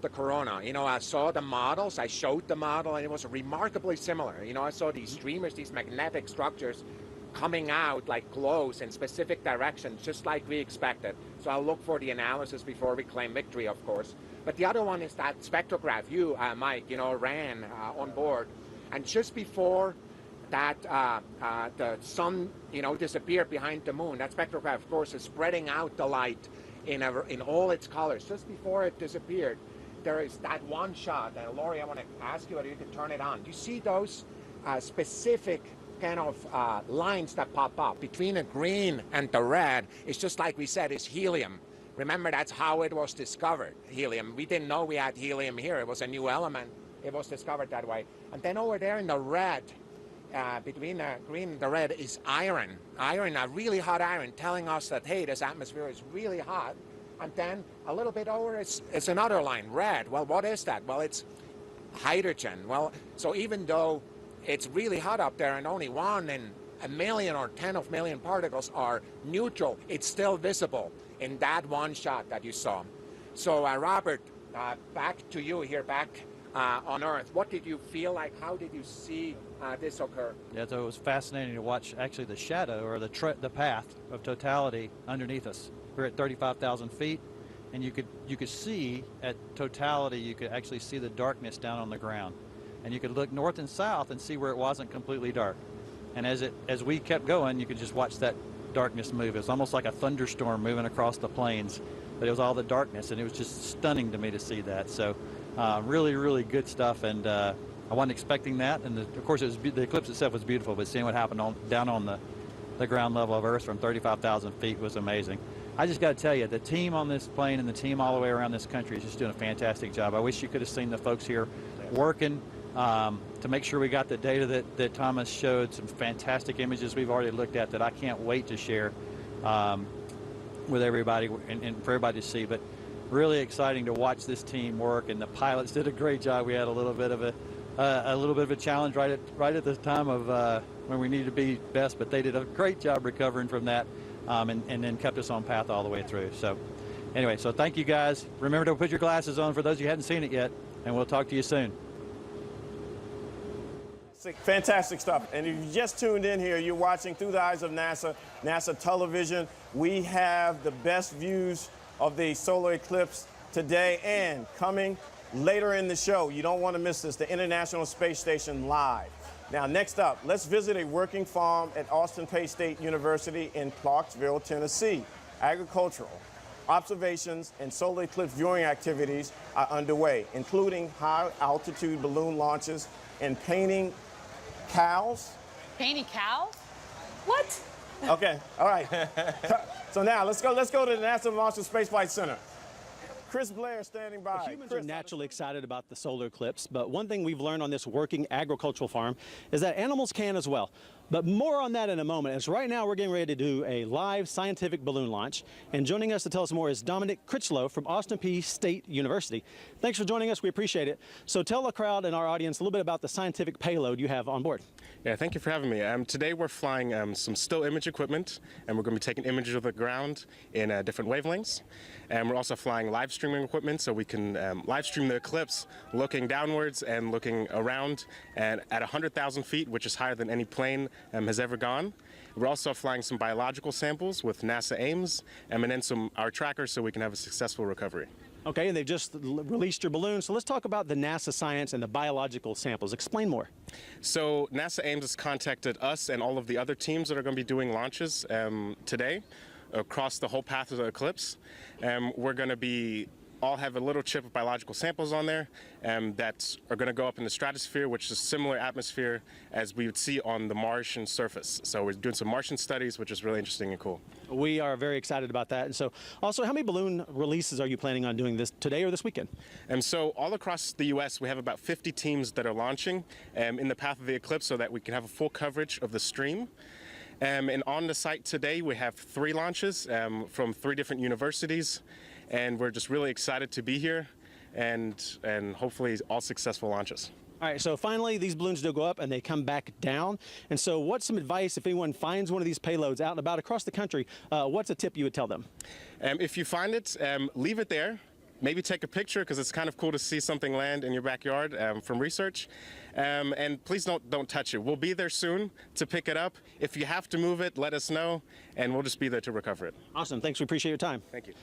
the corona. You know, I saw the models, I showed the model, and it was remarkably similar. You know, I saw these streamers, these magnetic structures coming out like glows in specific directions, just like we expected. So I'll look for the analysis before we claim victory, of course. But the other one is that spectrograph you, Mike, you know, ran on board. And just before that the sun, you know, disappeared behind the moon, that spectrograph, of course, is spreading out the light in all its colors. Just before it disappeared, there is that one shot. And Laurie, I want to ask you whether you could turn it on. Do you see those specific kind of lines that pop up between the green and the red? It's just like we said, it's helium. Remember, that's how it was discovered, helium. We didn't know we had helium here. It was a new element. It was discovered that way. And then over there in the red, between the green and the red, is iron. Iron, a really hot iron, telling us that, hey, this atmosphere is really hot. And then a little bit over, it's another line, red. Well, what is that? Well, it's hydrogen. Well, so even though it's really hot up there and only 1 in a million or 10 of million particles are neutral, it's still visible in that one shot that you saw. So, Robert, back to you here, back on Earth. What did you feel like? How did you see this occur? Yeah, so it was fascinating to watch actually the shadow or the path of totality underneath us. We're at 35,000 feet, and you could see at totality, you could actually see the darkness down on the ground. And you could look north and south and see where it wasn't completely dark. And as we kept going, you could just watch that darkness move. It was almost like a thunderstorm moving across the plains, but it was all the darkness, and it was just stunning to me to see that. So really, really good stuff, and I wasn't expecting that. And of course, the eclipse itself was beautiful, but seeing what happened down on the ground level of Earth from 35,000 feet was amazing. I just got to tell you, the team on this plane and the team all the way around this country is just doing a fantastic job. I wish you could have seen the folks here working to make sure we got the data that Thomas showed, some fantastic images we've already looked at that I can't wait to share with everybody and for everybody to see. But really exciting to watch this team work, and the pilots did a great job. We had a little bit of a challenge right at the time of when we needed to be best, but they did a great job recovering from that, and then kept us on path all the way through. So anyway, so thank you guys. Remember to put your glasses on for those of you who hadn't seen it yet, and we'll talk to you soon. Fantastic stuff. And if you just tuned in here, you're watching Through the Eyes of NASA, NASA television. We have the best views of the solar eclipse today and coming later in the show. You don't want to miss this, the International Space Station live. Now, next up, let's visit a working farm at Austin Peay State University in Clarksville, Tennessee. Agricultural observations and solar eclipse viewing activities are underway, including high-altitude balloon launches and painting cows. Painting cows? What? Okay, all right. So now let's go to the NASA Marshall Space Flight Center. Chris Blair standing by. Well, humans are naturally excited about the solar eclipse, but one thing we've learned on this working agricultural farm is that animals can as well. But more on that in a moment, as right now we're getting ready to do a live scientific balloon launch. And joining us to tell us more is Dominic Critchlow from Austin Peay State University. Thanks for joining us. We appreciate it. So tell the crowd and our audience a little bit about the scientific payload you have on board. Yeah, thank you for having me. Today we're flying some still image equipment, and we're going to be taking images of the ground in different wavelengths. And we're also flying live streaming equipment, so we can live stream the eclipse looking downwards and looking around, and at 100,000 feet, which is higher than any plane has ever gone. We're also flying some biological samples with NASA Ames, and then our trackers so we can have a successful recovery. Okay, and they've just released your balloon, so let's talk about the NASA science and the biological samples. Explain more. So NASA Ames has contacted us and all of the other teams that are going to be doing launches today across the whole path of the eclipse. We're going to all have a little chip of biological samples on there that are going to go up in the stratosphere, which is a similar atmosphere as we would see on the Martian surface. So we're doing some Martian studies, which is really interesting and cool. We are very excited about that. And so also, how many balloon releases are you planning on doing this today or this weekend? And so all across the U.S., we have about 50 teams that are launching in the path of the eclipse so that we can have a full coverage of the stream. And on the site today, we have 3 launches from 3 different universities. And we're just really excited to be here and hopefully all successful launches. All right, so finally, these balloons do go up and they come back down. And so what's some advice if anyone finds one of these payloads out and about across the country? What's a tip you would tell them? If you find it, leave it there. maybe take a picture because it's kind of cool to see something land in your backyard from research. And please don't touch it. We'll be there soon to pick it up. If you have to move it, let us know, and we'll just be there to recover it. Awesome. Thanks. We appreciate your time. Thank you.